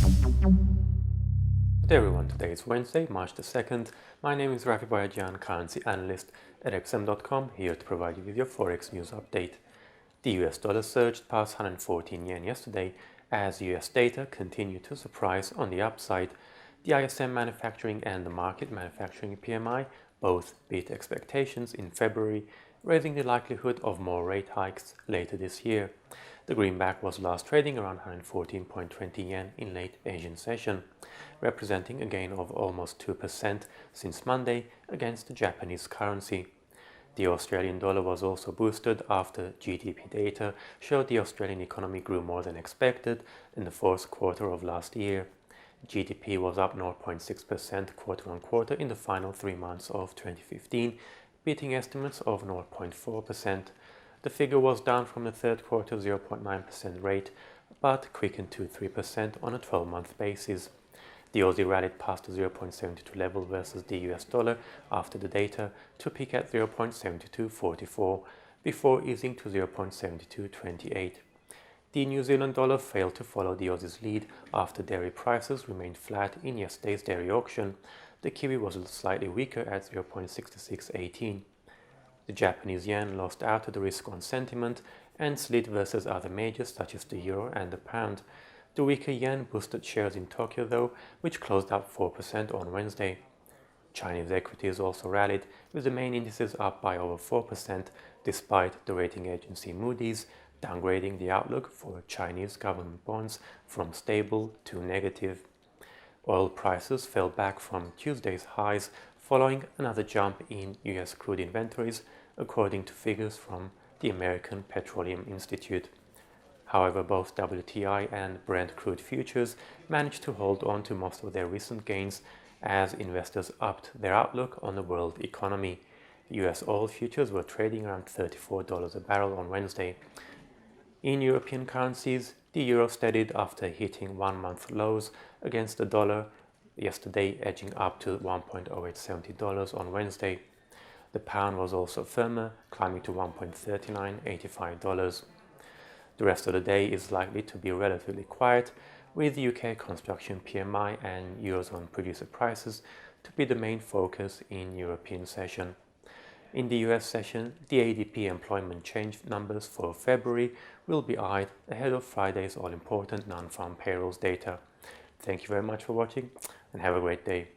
Good day everyone, today is Wednesday, March the 2nd. My name is Rafi Bayajan, currency analyst at xm.com, here to provide you with your Forex news update. The US dollar surged past 114 yen yesterday as US data continued to surprise on the upside. The ISM manufacturing and the market manufacturing PMI both beat expectations in February, raising the likelihood of more rate hikes later this year. The greenback was last trading around 114.20 yen in late Asian session, representing a gain of almost 2% since Monday against the Japanese currency. The Australian dollar was also boosted after GDP data showed the Australian economy grew more than expected in the fourth quarter of last year. GDP was up 0.6% quarter on quarter in the final 3 months of 2015, beating estimates of 0.4%. The figure was down from the third quarter 0.9% rate, but quickened to 3% on a 12-month basis. The Aussie rallied past the 0.72 level versus the US dollar after the data to peak at 0.7244 before easing to 0.7228. The New Zealand dollar failed to follow the Aussie's lead after dairy prices remained flat in yesterday's dairy auction. The Kiwi was slightly weaker at 0.6618. The Japanese yen lost out to the risk-on sentiment and slid versus other majors such as the euro and the pound. The weaker yen boosted shares in Tokyo though, which closed up 4% on Wednesday. Chinese equities also rallied, with the main indices up by over 4% despite the rating agency Moody's downgrading the outlook for Chinese government bonds from stable to negative. Oil prices fell back from Tuesday's highs following another jump in US crude inventories, according to figures from the American Petroleum Institute. However, both WTI and Brent crude futures managed to hold on to most of their recent gains as investors upped their outlook on the world economy. US oil futures were trading around $34 a barrel on Wednesday. In European currencies, the euro steadied after hitting 1-month lows against the dollar yesterday, edging up to $1.0870 on Wednesday. The pound was also firmer, climbing to $1.3985. The rest of the day is likely to be relatively quiet, with UK construction PMI and Eurozone producer prices to be the main focus in European session. In the US session, the ADP employment change numbers for February will be eyed ahead of Friday's all-important non-farm payrolls data. Thank you very much for watching and have a great day.